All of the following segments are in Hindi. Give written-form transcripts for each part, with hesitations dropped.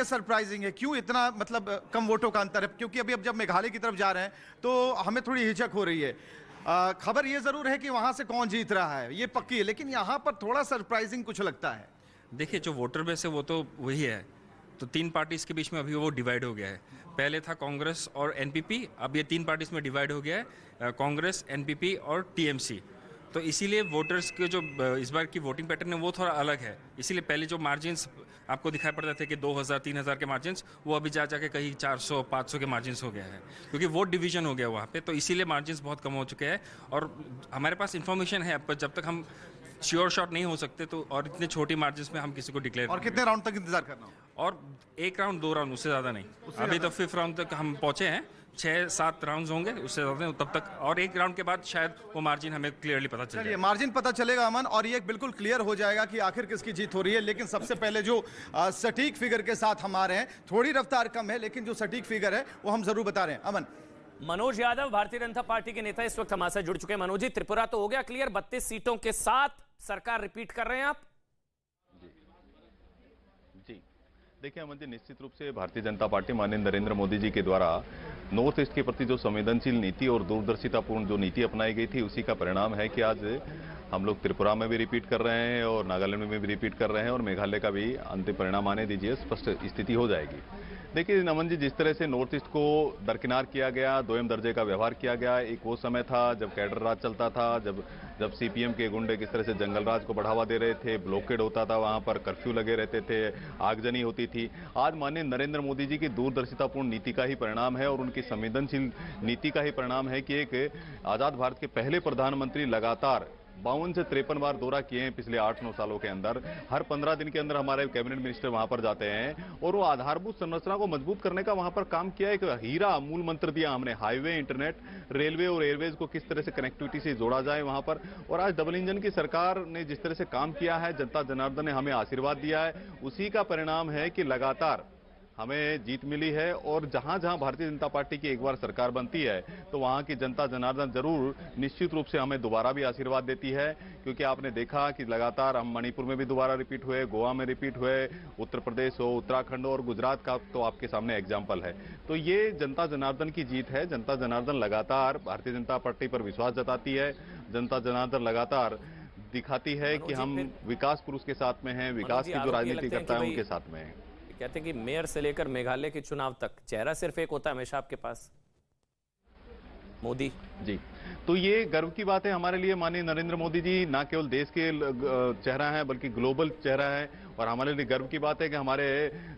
ये सरप्राइजिंग है? क्यों इतना मतलब कम वोटों का अंतर है? क्योंकि अभी अब जब मेघालय की तरफ जा रहे हैं तो हमें थोड़ी हिचक हो रही है। खबर ये जरूर है कि वहां से कौन जीत रहा है ये पक्की है, लेकिन यहां पर थोड़ा सरप्राइजिंग कुछ लगता है। देखिए, जो वोटर बेस है वो तो वही है। तो तीन पार्टीज के बीच में अभी वो डिवाइड हो गया है। पहले था कांग्रेस और एनपीपी, अब ये तीन पार्टीज में डिवाइड हो गया है, कांग्रेस, एनपीपी और टीएमसी। तो इसीलिए वोटर्स के जो इस बार की वोटिंग पैटर्न है वो थोड़ा अलग है। इसीलिए पहले जो मार्जिन्स आपको दिखाई पड़ते थे कि 2000 3000 के मार्जिन्स, वो अभी जा जाके कहीं 400 500 के मार्जिन्स हो गया है, क्योंकि वोट डिवीजन हो गया वहाँ पे। तो इसीलिए मार्जिन्स बहुत कम हो चुके हैं। और हमारे पास इन्फॉर्मेशन है, पर जब तक हम श्योर शॉट नहीं हो सकते तो, और इतने छोटी मार्जिन्स में हम किसी को डिक्लेयर। और कितने राउंड तक इंतजार करना हो? और एक राउंड, दो राउंड, उससे ज़्यादा नहीं। अभी तो 5th राउंड तक हम पहुंचे हैं, 6-7 राउंड्स होंगे, उससे ज़्यादा तब तक। और एक राउंड के बाद शायद वो मार्जिन हमें क्लियरली पता चल जाए। मार्जिन पता चलेगा अमन, और ये बिल्कुल क्लियर हो जाएगा कि आखिर किसकी जीत हो रही है। लेकिन सबसे पहले जो सटीक फिगर के साथ हम आ रहे हैं, थोड़ी रफ्तार कम है लेकिन जो सटीक फिगर है वो हम जरूर बता रहे हैं। अमन, मनोज यादव भारतीय जनता पार्टी के नेता इस वक्त हमारे साथ जुड़ चुके हैं। मनोज जी, त्रिपुरा तो हो गया क्लियर, 32 सीटों के साथ सरकार रिपीट कर रहे हैं आप? जी देखिए अमन जी, निश्चित रूप से भारतीय जनता पार्टी माननीय नरेंद्र मोदी जी के द्वारा नॉर्थ ईस्ट के प्रति जो संवेदनशील नीति और दूरदर्शितापूर्ण जो नीति अपनाई गई थी, उसी का परिणाम है कि आज हम लोग त्रिपुरा में भी रिपीट कर रहे हैं और नागालैंड में भी रिपीट कर रहे हैं और मेघालय का भी अंतिम परिणाम आने दीजिए, स्पष्ट स्थिति हो जाएगी। देखिए नमन जी, जिस तरह से नॉर्थ ईस्ट को दरकिनार किया गया, दोयम दर्जे का व्यवहार किया गया, एक वो समय था जब कैडर राज चलता था, जब सीपीएम के गुंडे किस तरह से जंगल राज को बढ़ावा दे रहे थे, ब्लॉकेड होता था, वहां पर कर्फ्यू लगे रहते थे, आगजनी होती थी। आज माननीय नरेंद्र मोदी जी की दूरदर्शितापूर्ण नीति का ही परिणाम है और उनकी संवेदनशील नीति का ही परिणाम है कि एक आजाद भारत के पहले प्रधानमंत्री लगातार 52 से 53 बार दौरा किए हैं पिछले 8-9 सालों के अंदर। हर 15 दिन के अंदर हमारे कैबिनेट मिनिस्टर वहां पर जाते हैं और वो आधारभूत संरचना को मजबूत करने का वहां पर काम किया। एक हीरा मूल मंत्र दिया हमने, हाईवे, इंटरनेट, रेलवे और एयरवेज को किस तरह से कनेक्टिविटी से जोड़ा जाए वहां पर। और आज डबल इंजन की सरकार ने जिस तरह से काम किया है, जनता जनार्दन ने हमें आशीर्वाद दिया है, उसी का परिणाम है कि लगातार हमें जीत मिली है। और जहां जहां भारतीय जनता पार्टी की एक बार सरकार बनती है तो वहां की जनता जनार्दन जरूर निश्चित रूप से हमें दोबारा भी आशीर्वाद देती है, क्योंकि आपने देखा कि लगातार हम मणिपुर में भी दोबारा रिपीट हुए, गोवा में रिपीट हुए, उत्तर प्रदेश हो, उत्तराखंड और गुजरात का तो आपके सामने एग्जाम्पल है। तो ये जनता जनार्दन की जीत है। जनता जनार्दन लगातार भारतीय जनता पार्टी पर विश्वास जताती है। जनता जनार्दन लगातार दिखाती है कि हम विकास पुरुष के साथ में हैं, विकास की जो राजनीति करता है उनके साथ में है। कहते हैं कि मेयर से लेकर मेघालय के चुनाव तक चेहरा सिर्फ एक होता है हमेशा आपके पास, मोदी जी। तो ये गर्व की बात है हमारे लिए। माननीय नरेंद्र मोदी जी ना केवल देश के चेहरा है बल्कि ग्लोबल चेहरा है। और हमारे लिए गर्व की बात है कि हमारे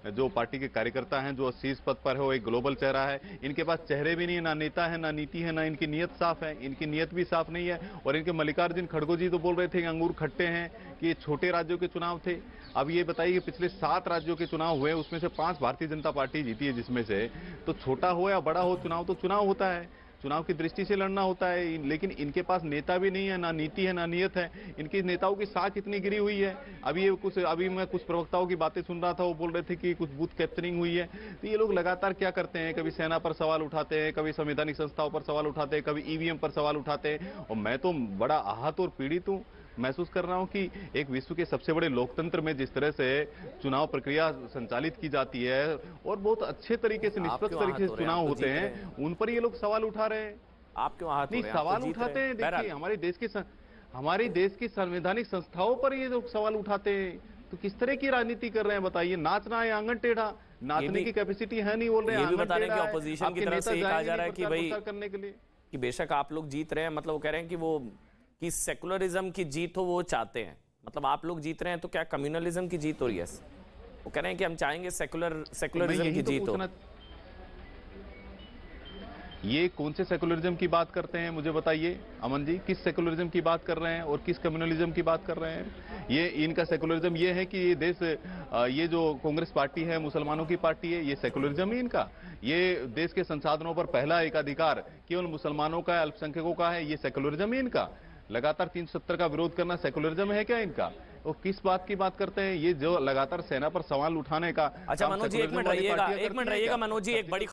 जो पार्टी के कार्यकर्ता हैं जो शीर्ष पद पर है वो एक ग्लोबल चेहरा है। इनके पास चेहरे भी नहीं है, ना नेता है, ना नीति है, ना इनकी नीयत साफ है। इनकी नीयत भी साफ नहीं है। और इनके मल्लिकार्जुन खड़गे जी तो बोल रहे थे कि अंगूर खट्टे हैं, कि ये छोटे राज्यों के चुनाव थे। अब ये बताइए कि पिछले 7 राज्यों के चुनाव हुए, उसमें से 5 भारतीय जनता पार्टी जीती है, जिसमें से तो छोटा हो या बड़ा हो चुनाव तो चुनाव होता है, चुनाव की दृष्टि से लड़ना होता है। लेकिन इनके पास नेता भी नहीं है, ना नीति है, ना नियत है। इनकी नेताओं की साख इतनी गिरी हुई है। अभी मैं कुछ प्रवक्ताओं की बातें सुन रहा था, वो बोल रहे थे कि कुछ बूथ कैप्चरिंग हुई है। तो ये लोग लगातार क्या करते हैं, कभी सेना पर सवाल उठाते हैं, कभी संवैधानिक संस्थाओं पर सवाल उठाते हैं, कभी ईवीएम पर सवाल उठाते हैं। और मैं तो बड़ा आहत और पीड़ित हूं, महसूस कर रहा हूं कि एक विश्व के सबसे बड़े लोकतंत्र में जिस तरह से चुनाव प्रक्रिया संचालित की जाती है और बहुत अच्छे तरीके से, निष्पक्ष तरीके से चुनाव होते हैं, उन पर ये लोग सवाल उठा रहे हैं। आप क्यों हाथ नहीं सवाल उठाते हैं? देखिए हमारे देश की संवैधानिक संस्थाओं पर ये लोग सवाल उठाते हैं। तो किस तरह की राजनीति कर रहे हैं बताइए? नाचना है आंगन टेढ़ा, नाचने की कैपेसिटी है नहीं, बोल रहे हैं ये भी बता रहे हैं कि ऑपोजिशन की तरफ से कहा जा रहा है कि भाई करने के लिए कि बेशक आप लोग जीत रहे हैं, मतलब वो कह रहे हैं कि वो कि सेकुलरिज्म की जीत हो वो चाहते हैं। मतलब आप लोग जीत रहे हैं तो क्या कम्युनलिज्म की जीत हो रही है? वो कह रहे हैं कि हम चाहेंगे सेकुलरिज्म की जीत हो। ये कौन से सेकुलरिज्म की बात करते हैं मुझे बताइए अमन जी, किस सेकुलरिज्म की बात कर रहे हैं और किस कम्युनलिज्म की बात कर रहे हैं? ये इनका सेकुलरिज्म ये है कि ये देश, ये जो कांग्रेस पार्टी है मुसलमानों की पार्टी है, ये सेकुलरिज्म ही इनका। ये देश के संसाधनों पर पहला एकाधिकार केवल मुसलमानों का है, अल्पसंख्यकों का है, ये सेकुलरिज्म ही इनका। लगातार 370 का विरोध करना सेकुलरिज्म है क्या इनका? वो किस बात की बात करते हैं? ये जो लगातार सेना पर सवाल उठाने का। अच्छा मनोज जी, एक मिनट रहिएगा मनोज जी, एक बड़ी